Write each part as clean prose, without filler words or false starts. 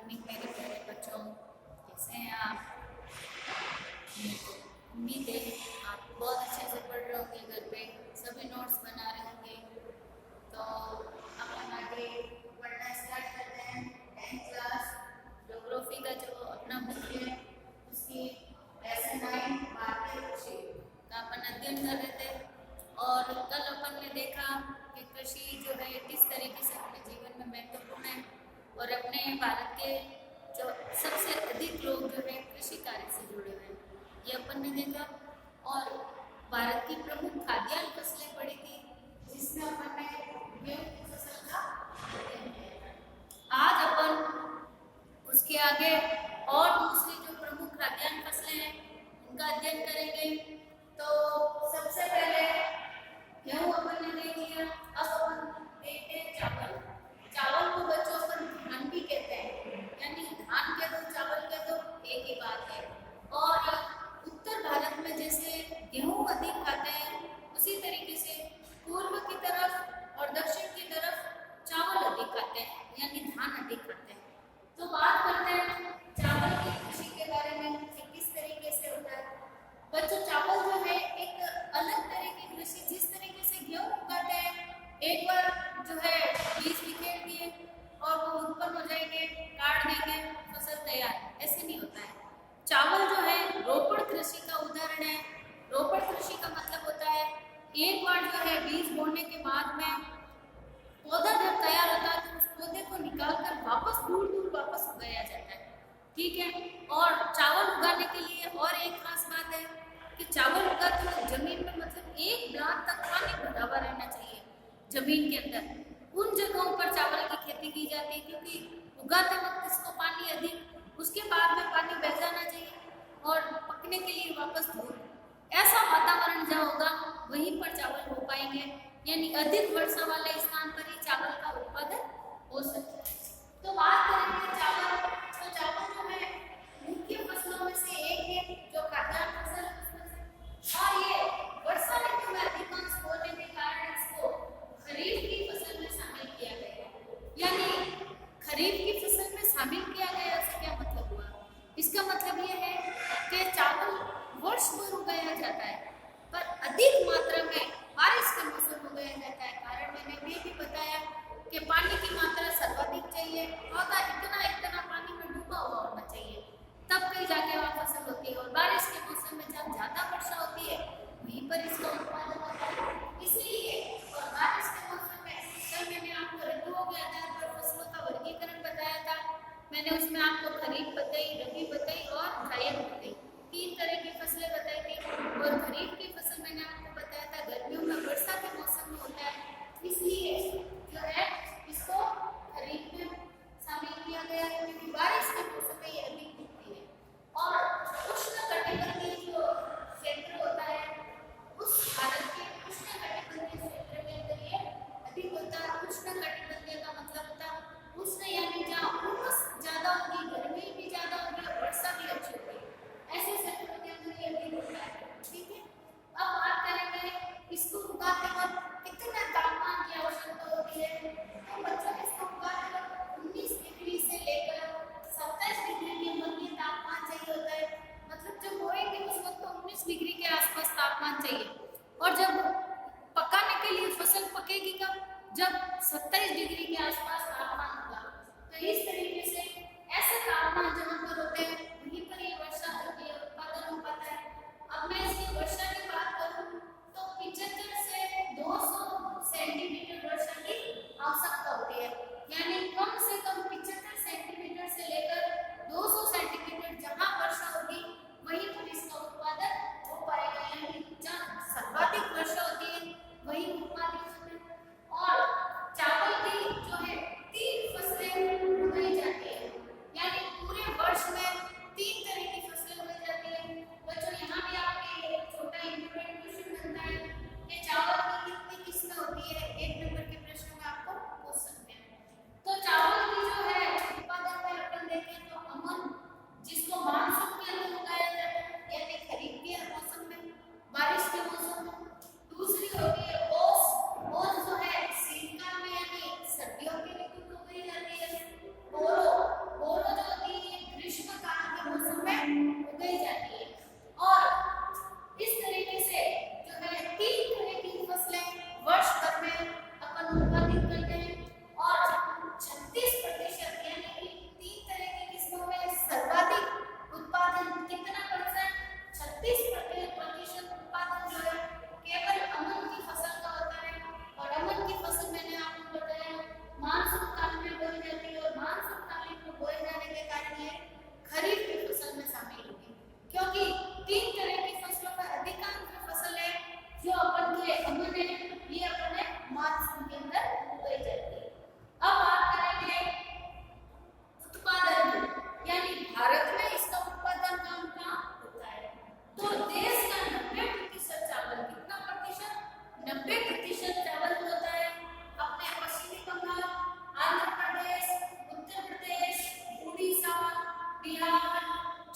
Morning मेरे प्यारे बच्चों, कैसे हैं आप? मेरे को उम्मीद है आप बहुत अच्छे से पढ़ रहे होंगे, घर पे सभी नोट्स बना रहे होंगे। तो अपन आगे पढ़ना स्टार्ट करते हैं। 10th क्लास ज्योग्राफी का जो अपना बुक है उसकी लेसन 9 भारतीय कृषि का अपन अध्ययन कर रहे थे। और कल अपन ने देखा कि कृषि जो है किस तरीके से अपने जीवन में महत्वपूर्ण है और अपने भारत के जो सबसे अधिक लोग जो है कृषि कार्य से जुड़े हुए हैं, ये अपन ने देखा। और भारत की प्रमुख खाद्यान्न फसलें पड़ी थी, जिसमें अपन ने गेहूं की फसल का अध्ययन किया। आज अपन उसके आगे और दूसरी जो प्रमुख खाद्यान्न फसलें हैं उनका अध्ययन करेंगे। तो सबसे पहले गेहूं अपन ने देख लिया। अब अपन देखते हैं चावल। चावल को बच्चों अपन धान भी कहते हैं, यानी धान के दो चावल के दो एक ही बात है। और उत्तर भारत में जैसे गेहूं अधिक खाते हैं, उसी तरीके से पूर्व की तरफ और दक्षिण की तरफ चावल अधिक खाते हैं, यानी धान अधिक खाते हैं। तो बात करते हैं चावल की कृषि के बारे में कि किस तरीके से होता है। बच्चों, चावल जो है एक अलग तरह की कृषि, जिस तरीके से गेहूं उगाते हैं, एक बार जो है बीज बिखेर दिए और वो उत्पन्न हो जाएंगे, काट देंगे, फसल तैयार, ऐसे नहीं होता है। चावल जो है रोपड़ कृषि का उदाहरण है। रोपड़ कृषि का मतलब होता है एक बार जो है बीज बोने के बाद में पौधा जब तैयार होता है तो उस पौधे को निकाल कर वापस दूर दूर वापस उगाया जाता है, ठीक है। और चावल उगाने के लिए और एक खास बात है कि चावल उगाते हुए जमीन में मतलब एक ब्लाक तक पानी भरा हुआ रहना चाहिए जमीन के अंदर। उन जगहों पर चावल की खेती की जाती है, क्योंकि उगाते वक्त इसको पानी अधिक, उसके बाद में पानी बह जाना चाहिए और पकने के लिए वापस धूप, ऐसा वातावरण जहाँ होगा वहीं पर चावल हो पाएंगे, यानी अधिक वर्षा वाले स्थान पर ही चावल का उत्पादन हो सकता है। तो बात करेंगे चावल, तो चावल जो है मुख्य फसलों में से एक है जो खाद्यान्न फसल, और ये वर्षा ऋतु में अधिकांश होने के कारण इसको खरीफ की फसल में शामिल किया गया। यानी खरीफ की फसल में शामिल किया गया से क्या मतलब हुआ? इसका मतलब ये है कि चावल वर्ष भर उगाया जाता है, पर अधिक मात्रा में बारिश के मौसम में उगाया जाता है। कारण मैंने ये भी बताया कि पानी की मात्रा सर्वाधिक चाहिए, पौधा इतना पानी में डूबा हुआ होना चाहिए, तब कहीं जाके वहाँ फसल होती है। और बारिश के मौसम में जब ज्यादा वर्षा होती है वहीं पर इसका उत्पादन होता है। इसलिए और बारिश के मौसम में कल मैंने आपको ऋतुओं के आधार पर फसलों का वर्गीकरण बताया था। मैंने उसमें आपको खरीफ बताई, रबी बताई और जायद बताई, 3 तरह की फसलें बताई थी। और खरीफ की फसल मैंने आपको बताया था गर्मियों में वर्षा के मौसम में होता है, इसलिए जो है इसको खरीफ में शामिल किया गया है, क्योंकि बारिश के मौसम में ये अधिक दिखती है। और उष्णकटिबंधीय जो क्षेत्र होता है, उस भारत के उष्णकटिबंधीय क्षेत्र के अंदर ये अधिक होता है। उष्णकटिबंधीय का मतलब होता है उष्ण, यानी जहाँ उमस ज्यादा होगी, गर्मी भी ज्यादा होगी और वर्षा भी अच्छी होगी, ऐसे क्षेत्रों के अंदर ये अधिक होता है, ठीक है। अब बात करेंगे इसको उगाते वक्त कितना तापमान की आवश्यकता होती है। तो बच्चों, इसको उगाते वक्त 19 डिग्री से लेकर 27 डिग्री के मध्य तापमान चाहिए होता है। मतलब जब बोएंगे उस वक्त तो 19 डिग्री के आसपास तापमान चाहिए, और जब पकाने के लिए फसल पकेगी कब? जब 27 डिग्री के आसपास तापमान होगा। तो इस तरीके से ऐसे तापमान जहाँ पर होते हैं वहीं पर ये वर्षा होती है, उत्पादन हो पाता है। अब मैं इसकी वर्षा की बात करूँ तो 75 से 200 सेंटीमीटर वर्षा की आवश्यकता होती है, यानी कम से कम 75 सेंटीमीटर से लेकर 200 सेंटीमीटर जहाँ वर्षा होगी वहीं पर इसका उत्पादन हो पाएगा। यानी जहाँ सर्वाधिक वर्षा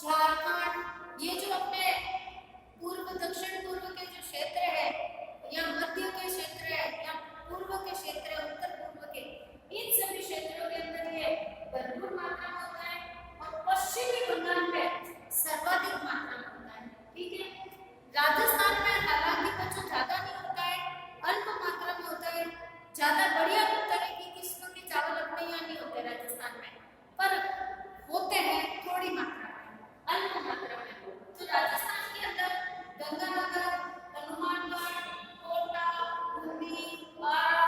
झारखंड, ये जो अपने पूर्व दक्षिण पूर्व के जो क्षेत्र है या मध्य के क्षेत्र है या पूर्व के क्षेत्र है, उत्तर पूर्व के, इन सभी क्षेत्रों के अंदर ये भरपूर मात्रा में होता है और पश्चिमी बंगाल में सर्वाधिक मात्रा में होता है। ठीक है, राजस्थान में हालांकि बच्चों ज्यादा नहीं होता है, अल्प मात्रा में होता है। ज्यादा बढ़िया तरह की किस्मों के चावल अपने यहाँ नहीं होते राजस्थान में, पर होते हैं थोड़ी मात्रा में, अल्प मात्रा में। तो राजस्थान के अंदर गंगानगर, हनुमानगढ़, कोटा, बूंदी, बाड़ा,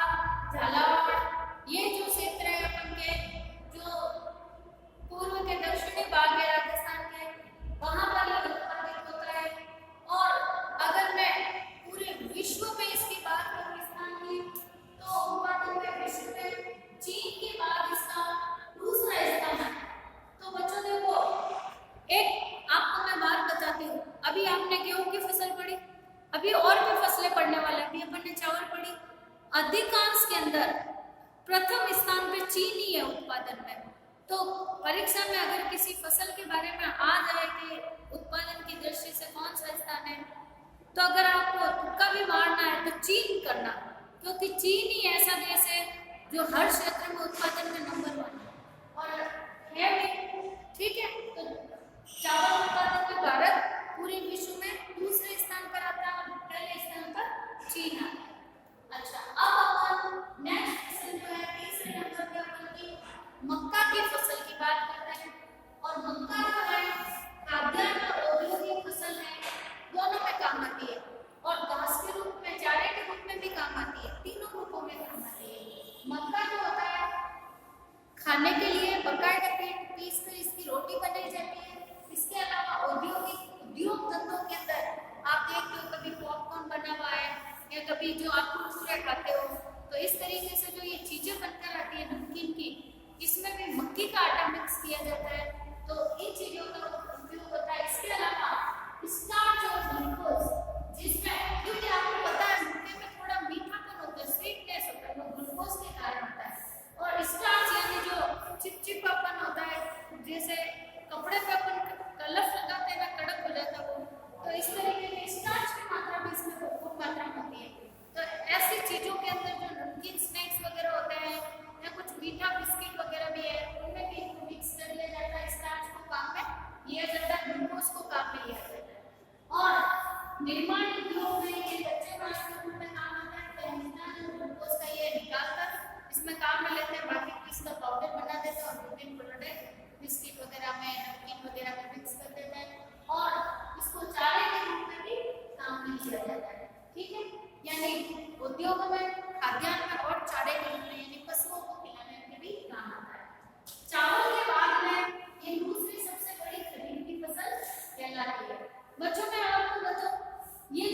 झालावाड़, ये जो क्षेत्र है अपन के, जो पूर्व के दक्षिणी भाग है राजस्थान के, वहां पर ये उत्पादित होता है। और अगर मैं पूरे विश्व में इसकी बात करूं स्थान की, तो उत्पादन में विश्व में चीन के बाद इसका दूसरा स्थान है। तो बच्चों देखो, एक आपको मैं बात बताती हूँ, अभी आपने गेहूं की फसल पढ़ी, अभी और भी फसलें पढ़ने वाले, अभी अपन ने चावल पढ़ी। अधिकांश के अंदर प्रथम स्थान पे चीन ही है उत्पादन में। तो परीक्षा में अगर किसी फसल के बारे में आ जाए कि उत्पादन की दृष्टि से कौन सा स्थान है, तो अगर आपको तुक्का भी मारना है तो चीन करना, क्योंकि चीन ही ऐसा देश है जो हर क्षेत्र में उत्पादन में नंबर 1 है और है भी। ठीक है, तो चावल उत्पादन में भारत पूरे विश्व में दूसरे स्थान पर आता है और पहले स्थान पर चीन आता है। अच्छा, अब अपन नेक्स्ट फसल जो है तीसरे नंबर पे अपन की मक्का की फसल की बात करते हैं। और मक्का जो है खाद्यान्न और औद्योगिक फसल है, दोनों में काम आती है और घास के रूप में, चारे के रूप में भी काम आती है, तीनों रूपों में काम आती है। मक्का जो होता है खाने के लिए बकायदा पीस कर इसकी रोटी बनाई जाती है। इसके अलावा उद्योग धंधों के अंदर आप देखते हो कभी पॉपकॉर्न बना हुआ है या कभी जो आप कुरकुरे खाते हो, तो इस तरीके से जो ये चीजें बनकर आती है नमकीन की, इसमें भी मक्की का आटा मिक्स किया जाता है। तो इन चीजों का उपयोग होता है। इसके अलावा स्टार्च और ग्लूकोज, जिसमें क्योंकि आपको पता है मक्के में थोड़ा मीठापन होता है, स्वीटनेस होता है, वो ग्लूकोज के कारण होता है। और स्टार्च यानी जो चिपचिपापन होता है, जैसे कपड़े पे अपन कलफ लगाते हैं कड़क हो जाता है वो, तो इस तरीके के स्टार्च की मात्रा भी इसमें भरपूर मात्रा में होती है। तो ऐसी चीजों के अंदर जो नमकीन स्नैक्स वगैरह होते हैं या कुछ मीठा बिस्किट वगैरह भी है, उनमें भी इनको मिक्स कर लिया जाता है, स्टार्च को काम में लिया जाता है, ग्लूकोज को काम में लिया जाता है। और निर्माण उद्योग में ये कच्चे माल के रूप में काम आता है, तो ग्लूकोज का ये निकालकर इसमें काम में लेते हैं, बाकी इसका पाउडर बना देते हैं और विभिन्न प्रोडक्ट बिस्किट वगैरह में, नमकीन वगैरह में मिक्स कर देते हैं और इसको चारे के रूप में भी काम में लिया जाता है। ठीक है, यानी उद्योग में, खाद्यान्न में और चारे के रूप में, यानी पशुओं को खिलाने में भी काम आता है। चावल के बाद में ये दूसरी सबसे बड़ी खरीफ की फसल कहलाती है। बच्चों मैं आपको बताऊं, ये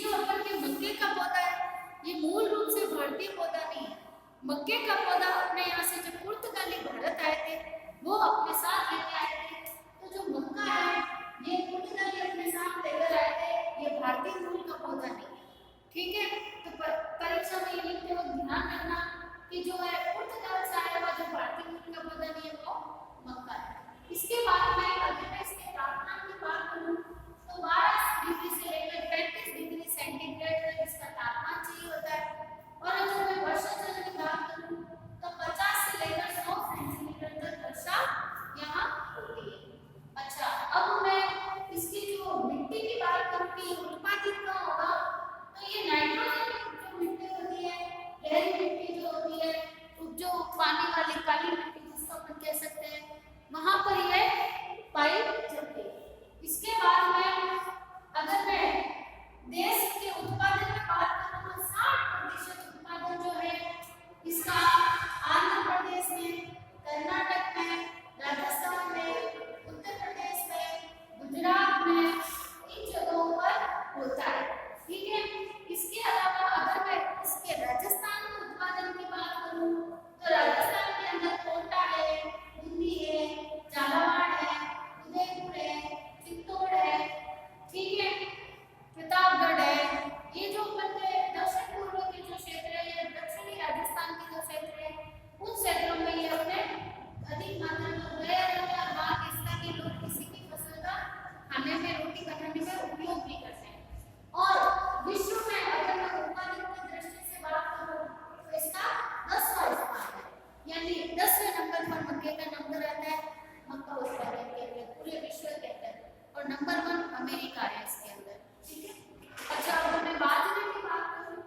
और नंबर 1 अमेरिका है इसके अंदर, ठीक है। अच्छा, अब मैं बाजरे की बात करूँ,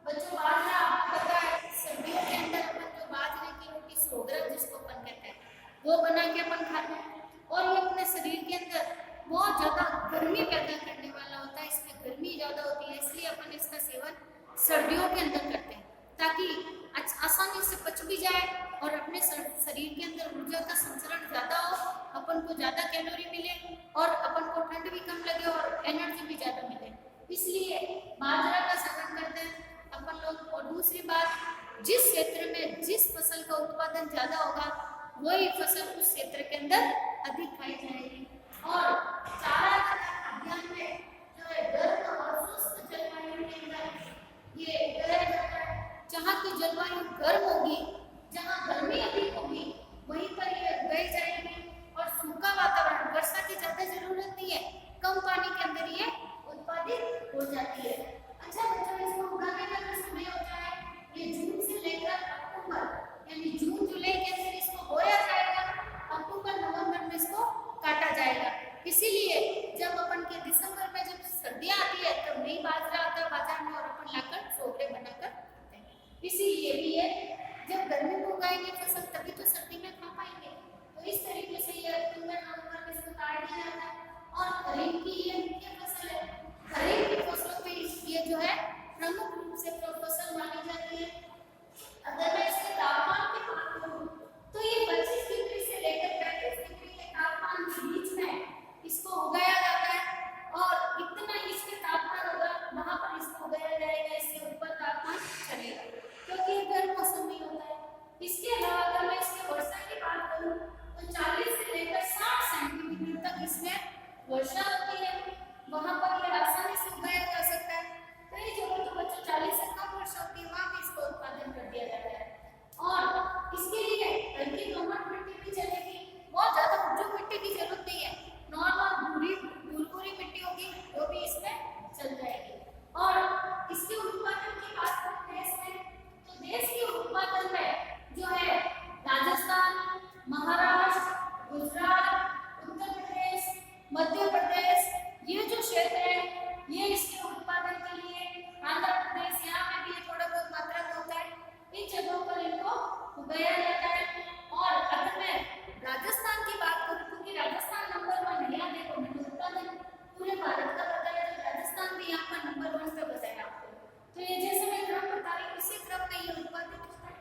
बच्चों बाजरा आपको पता है सर्दियों के अंदर अपन जो बाजरे की रोटी सोगरा जिसको अपन कहते हैं वो बना के अपन खाते हैं, और ये अपने शरीर के अंदर बहुत ज्यादा गर्मी पैदा करने वाला होता है, इसमें गर्मी ज्यादा होती है, इसलिए अपन इसका सेवन सर्दियों के अंदर करते हैं ताकि आसानी से पच भी जाए और अपने शरीर के अंदर ऊर्जा का संचरण ज्यादा हो, अपन को ज्यादा कैलोरी मिले और अपन को ठंड भी कम लगे और एनर्जी भी ज्यादा मिले, इसलिए बाजरा का सेवन करते हैं अपन लोग। और दूसरी बात, जिस क्षेत्र में जिस फसल का उत्पादन ज्यादा होगा वही फसल उस क्षेत्र के अंदर अधिक खाई जाएगी। और चारा खाद्यान्न में जो है गर्म और शुष्क जलवायु के अंदर ये उगाया जाता है। जहाँ की जलवायु गर्म होगी, जहाँ गर्मी अधिक होगी, वहीं पर ये उगाई जाएगी। और सूखा वातावरण, वर्षा की ज्यादा जरूरत नहीं है, कम पानी के अंदर ये उत्पादित हो जाती है। अच्छा बच्चों, इसको उगाने का जो समय होता है ये जून से लेकर अक्टूबर, यानी जून जुलाई के अंदर इसको बोया जाएगा, अक्टूबर नवंबर में इसको काटा जाएगा। इसीलिए जब अपन के दिसंबर में जब सर्दियां आती है तब नई बाजरा आता है बाजार में और अपन लाकर सोगरे बनाकर खाते हैं। इसीलिए भी ये जब गर्मी में उगाएंगे फसल तभी तो सर्दी में खा पाएंगे। तो इस तरीके से ये अक्टूबर नवंबर में इसको काट दिया जाता है। और खरीफ की ये मुख्य फसल है, खरीफ की फसलों में ये जो है प्रमुख रूप से फसल मानी जाती है। अगर मैं इसके तापमान की बात करूं तो ये 25 डिग्री से लेकर 35 डिग्री के तापमान के बीच में इसको उगाया जाता है। और इतना इसके तापमान होगा वहां पर इसको उगाया जाएगा, इससे ऊपर तापमान चलेगा क्योंकि ये गर्म मौसम नहीं होता है। इसके अलावा अगर मैं इसके वर्षा की बात करूं तो 40 से लेकर 60 सेंटीमीटर तक इसमें वर्षा होती है, वहां पर ये आसानी से उगाया जा सकता है। कई जगह तो बच्चों 40 से कम वर्षा होती है, वहां भी इसको उत्पादन कर दिया जाता है। और इसके लिए हल्की दोमट मिट्टी भी चलेगी, बहुत ज्यादा उपजाऊ मिट्टी की जरूरत नहीं है, नॉर्मल भूरी मिट्टी होगी वो भी इसमें चल जाएगी। और इसके उत्पादन की बात करें देश में तो देश के उत्पादन में जो है राजस्थान, महाराष्ट्र, गुजरात, उत्तर प्रदेश, मध्य प्रदेश, ये जो क्षेत्र है ये इसके उत्पादन के लिए, आंध्र प्रदेश यहाँ पे भी थोड़ा बहुत मात्रा में होता है, इन जगहों पर इनको उगाया जाता है। और अगर मैं राजस्थान की बात करूँ क्योंकि राजस्थान नंबर 1 है, यहाँ देखो मैंने उत्पादन पूरे भारत का बताया तो राजस्थान भी यहाँ पर नंबर 1 पे बताया आपको। तो ये जैसे मैं क्रम बता रही हूँ इसी क्रम में ये उत्पादित होता है।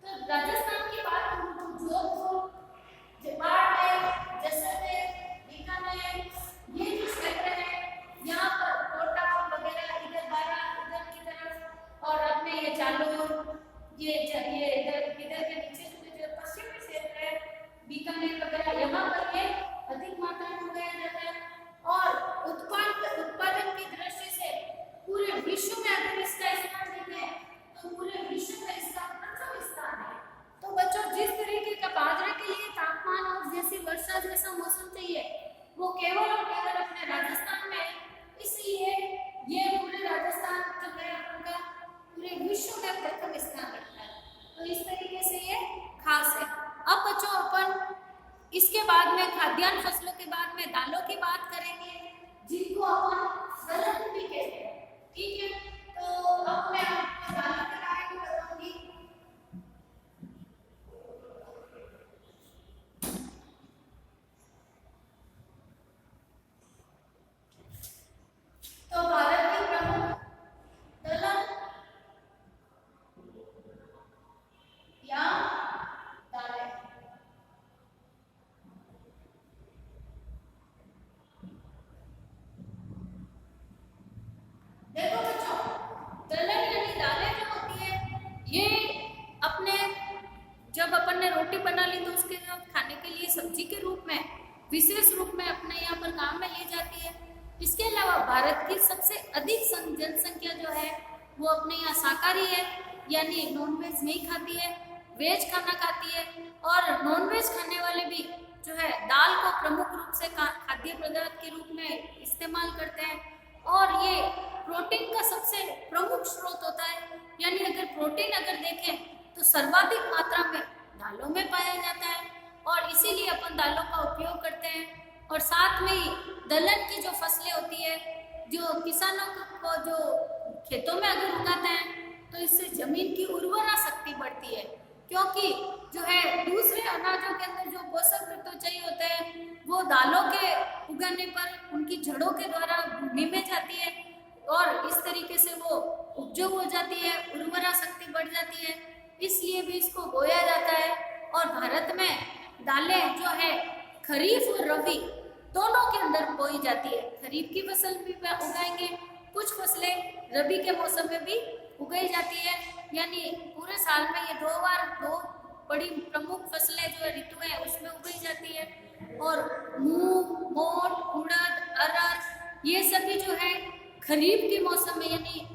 तो राजस्थान की बात करूँ तो जोधपुर, बाड़मेर, जैसलमेर, बीकानेर, ये जो क्षेत्र है यहाँ पर कोटा वगैरह, इधर बारा इधर की तरफ, और अपने ये जालोर, ये इधर के नीचे जो पश्चिमी क्षेत्र है बीकानेर वगैरह, यहाँ पर ये अधिक मात्रा में उगाया जाता है। और उत्पादन की दृष्टि से पूरे विश्व में अगर इसका स्थान देखें तो पूरे विश्व में इसका प्रथम स्थान है। तो बच्चों, जिस तरीके का बाजरे के लिए तापमान और जैसी वर्षा जैसा मौसम चाहिए वो केवल और केवल अपने राजस्थान में है, इसलिए ये पूरे राजस्थान जो है उनका पूरे विश्व में प्रथम स्थान रखता है। तो इस तरीके से ये खास है। अब बच्चों, अपन इसके बाद में खाद्यान्न फसलों के बाद में दालों की बात करेंगे जिनको अपन दलहन भी कहते हैं, ठीक है। तो अब मैं आपको दालों के बारे में बताऊंगी। तो भारत की प्रमुख दलहन या दालें, देखो बच्चों, दलहन यानी दालें जो होती है ये अपने जब अपन ने रोटी बना ली तो उसके साथ खाने के लिए सब्जी के रूप में विशेष रूप में अपने यहाँ पर काम में ली जाती है। इसके अलावा भारत की सबसे अधिक जनसंख्या जो है वो अपने यहाँ शाकाहारी है, यानी नॉनवेज नहीं खाती है, वेज खाना खाती है। और नॉनवेज खाने वाले भी जो है दाल को प्रमुख रूप से खाद्य पदार्थ के रूप में इस्तेमाल करते हैं। और ये प्रोटीन का सबसे प्रमुख स्रोत होता है, यानी अगर प्रोटीन अगर देखें तो सर्वाधिक मात्रा में दालों में पाया जाता है और इसीलिए अपन दालों का उपयोग करते हैं। और साथ में ही दलहन की जो फसलें होती है, जो किसानों को जो खेतों में अगर उगाते हैं तो इससे जमीन की उर्वरा शक्ति बढ़ती है, क्योंकि जो है दूसरे अनाजों के अंदर जो पोषक तत्व चाहिए होते हैं वो दालों के उगाने पर उनकी जड़ों के द्वारा भूमि में जाती है और इस तरीके से वो उपजाऊ हो जाती है, उर्वरा शक्ति बढ़ जाती है, इसलिए भी इसको बोया जाता है। और भारत में दालें जो है खरीफ और रबी दोनों के अंदर बोई जाती है। खरीफ की फसल भी उगाएंगे, कुछ फसलें रबी के मौसम में भी उगाई जाती है, यानी पूरे साल में ये दो बड़ी प्रमुख फसलें जो ऋतु है उसमें उगाई जाती है। और मूंग, मोठ, उड़द, अरहर ये सभी जो है खरीफ के मौसम में, यानी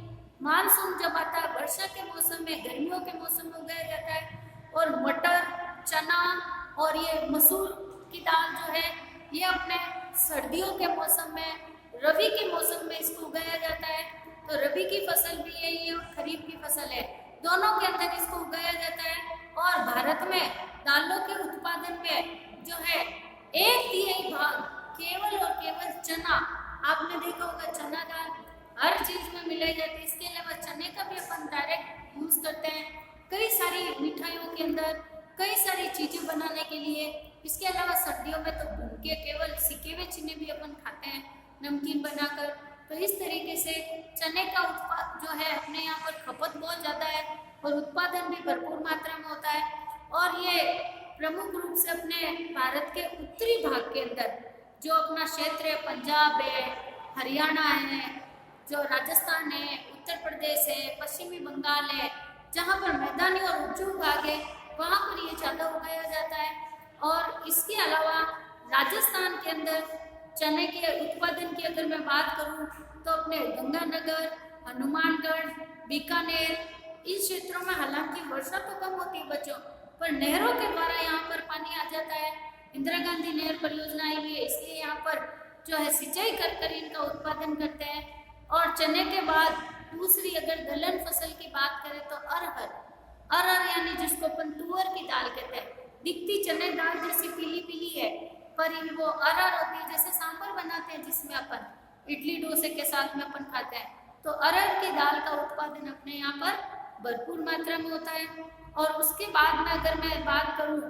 मानसून जब आता है वर्षा के मौसम में, गर्मियों के मौसम में उगाया जाता है। और मटर, चना और ये मसूर की दाल जो है ये अपने सर्दियों के मौसम में, रबी के मौसम में इसको उगाया जाता है। तो रबी की फसल भी है ये और खरीफ की फसल है, दोनों के अंदर इसको उगाया जाता है। और भारत में दालों के उत्पादन में जो है 1/3 भाग केवल और केवल चना, आपने देखा होगा चना दाल हर चीज में मिलाई जाती है। इसके अलावा चने का भी अपन डायरेक्ट यूज करते हैं कई सारी मिठाइयों के अंदर, कई सारी चीजें बनाने के लिए। इसके अलावा सर्दियों में तो भून के केवल सिके हुए चने भी अपन खाते हैं नमकीन बनाकर। तो इस तरीके से चने का उत्पाद जो है अपने यहाँ पर खपत बहुत ज़्यादा है और उत्पादन भी भरपूर मात्रा में होता है। और ये प्रमुख रूप से अपने भारत के उत्तरी भाग के अंदर जो अपना क्षेत्र है, पंजाब है, हरियाणा है, जो राजस्थान है, उत्तर प्रदेश है, पश्चिमी बंगाल है, जहाँ पर मैदानी और उच्चू भाग है वहाँ पर ये ज़्यादा उगाया जाता है। और इसके अलावा राजस्थान के अंदर चने के उत्पादन की अगर मैं बात करूं तो अपने गंगानगर, हनुमानगढ़, बीकानेर इन क्षेत्रों में हालांकि वर्षा तो कम होती है बच्चों, पर नहरों के द्वारा यहाँ पर पानी आ जाता है। इंदिरा गांधी नहर परियोजना आई हुई है, इसलिए यहाँ पर जो है सिंचाई कर इनका उत्पादन करते हैं। और चने के बाद दूसरी अगर दलहन फसल की बात करें तो अरहर यानी जिसको अपन तुअर की दाल कहते हैं, दिखती चने दाल जैसी पीली पीली है पर वो अरहर होती है, जैसे सांभर बनाते हैं जिसमें अपन इडली डोसे के साथ में अपन खाते हैं, तो अरहर की दाल का उत्पादन अपने यहाँ पर भरपूर मात्रा में होता है। और उसके बाद में अगर मैं बात करूँ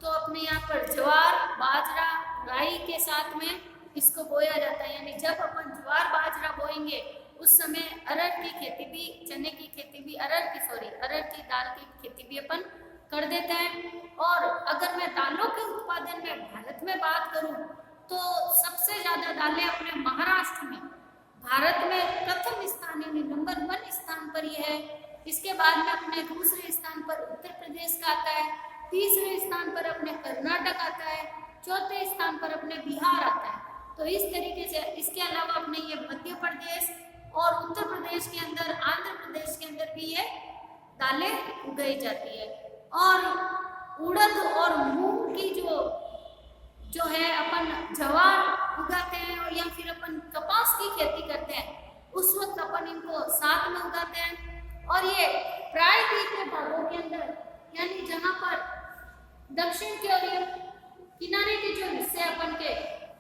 तो अपने यहाँ पर ज्वार, बाजरा, राई के साथ में इसको बोया जाता है, यानी जब अपन ज्वार बाजरा बोएंगे उस समय अरहर की खेती भी, चने की खेती भी, अरहर की दाल की खेती भी अपन कर देते हैं। और अगर मैं दालों के उत्पादन में भारत में बात करूं तो सबसे ज्यादा दालें अपने महाराष्ट्र में, भारत में प्रथम स्थान यानी नंबर 1 स्थान पर यह है। इसके बाद में अपने दूसरे स्थान पर उत्तर प्रदेश का आता है, तीसरे स्थान पर अपने कर्नाटक आता है, चौथे स्थान पर अपने बिहार आता है। तो इस तरीके से इसके अलावा अपने ये मध्य प्रदेश और उत्तर प्रदेश के अंदर, आंध्र प्रदेश के अंदर भी ये दालें उगाई जाती है। और उड़द और मूंग की जो है अपन ज्वार उगाते हैं और या फिर अपन कपास की खेती करते हैं, उस वक्त अपन इनको साथ में उगाते हैं। और ये प्रायद्वीप के भागों के अंदर, यानी जहाँ पर दक्षिण के और ये किनारे के जो हिस्से अपन के,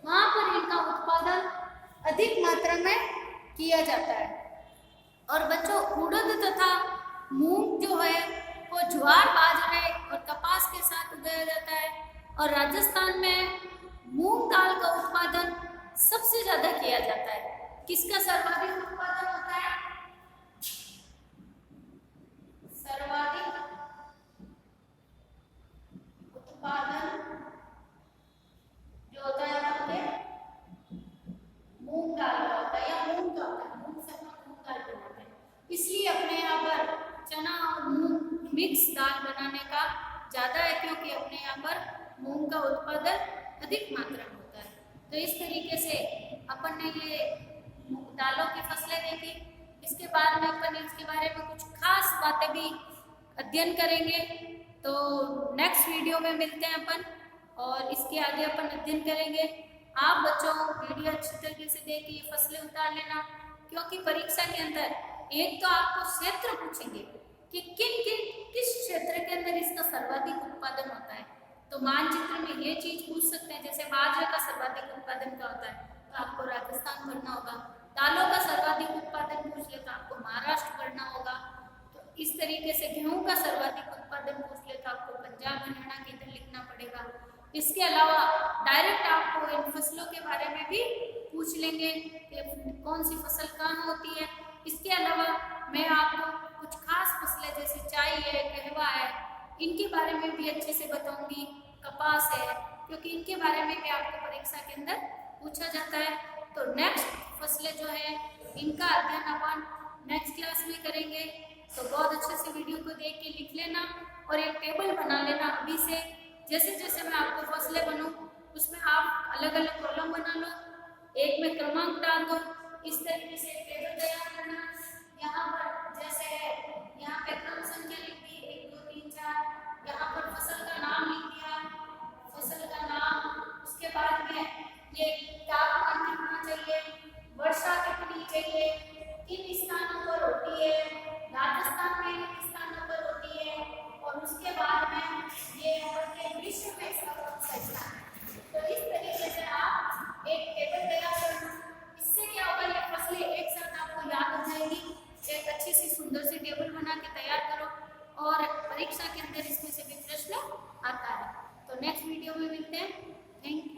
वहाँ पर इनका उत्पादन अधिक मात्रा में किया जाता है। और बच्चों उड़द तथा मूंग जो है वो ज्वार, बाजरे और कपास के साथ उगाया जाता है। और राजस्थान में मूंग दाल का उत्पादन सबसे ज्यादा किया जाता है। किसका सर्वाधिक उत्पादन होता है? सर्वाधिक उत्पादन जो होता है आपके मूंग दाल का होता है, या मूंग का होता है, मूंग से मूंग दाल बनाते हैं। इसलिए अपने यहाँ पर चना और मूंग मिक्स दाल बनाने का ज्यादा है, क्योंकि अपने यहाँ पर मूंग का उत्पादन अधिक मात्रा में होता है। तो इस तरीके से अपन ने ये दालों की फसलें देखी। इसके बाद में अपन इसके बारे में कुछ खास बातें भी अध्ययन करेंगे। तो नेक्स्ट वीडियो में मिलते हैं अपन और इसके आगे अपन अध्ययन करेंगे। आप बच्चों वीडियो अच्छी तरीके से देख के ये फसलें उतार लेना, क्योंकि परीक्षा के अंदर एक तो आपको क्षेत्र पूछेंगे कि किस क्षेत्र के अंदर इसका सर्वाधिक उत्पादन होता है, तो मानचित्र में ये चीज पूछ सकते हैं, जैसे बाजरे का सर्वाधिक उत्पादन क्या होता है तो आपको राजस्थान पढ़ना होगा। दालों का सर्वाधिक उत्पादन पूछ ले तो आपको महाराष्ट्र पढ़ना होगा। तो इस तरीके से गेहूं का सर्वाधिक उत्पादन पूछ ले तो आपको पंजाब हरियाणा के इधर लिखना पड़ेगा। इसके अलावा डायरेक्ट आपको इन फसलों के बारे में भी पूछ लेंगे कि कौन सी फसल कहाँ होती है। इसके अलावा मैं आपको कुछ खास फसलें जैसे चाय है, कहवा है, इनके बारे में भी अच्छे से बताऊंगी, कपास है, क्योंकि इनके बारे में भी आपको परीक्षा के अंदर पूछा जाता है। तो नेक्स्ट फसलें जो है इनका अध्ययन अपन नेक्स्ट क्लास में करेंगे। तो बहुत अच्छे से वीडियो को देख के लिख लेना और एक टेबल बना लेना अभी से। जैसे जैसे मैं आपको फसलें बनूं उसमें आप अलग अलग कॉलम बना लो, एक में क्रमांक डाल दो, इस तरीके से टेबल तैयार करना। यहाँ पर जैसे है यहाँ पे क्रम संख्या लिख दी 1 2 3 4, यहाँ पर फसल का नाम लिख दिया, फसल का नाम, उसके बाद में ये तापमान कितना चाहिए, वर्षा कितनी चाहिए, किन स्थानों पर होती है, राजस्थान में किन स्थानों पर होती है, और उसके बाद में ये विश्व में इसका कौन सा स्थान है। तो इस तरीके से आप एक टेबल तैयार करना। इससे क्या होगा, ये फसलें एक साथ आपको याद हो जाएगी। एक अच्छी सी सुंदर सी टेबल बना के तैयार करो और परीक्षा के अंदर इसमें से भी प्रश्न आता है। तो नेक्स्ट वीडियो में मिलते हैं। Thank you.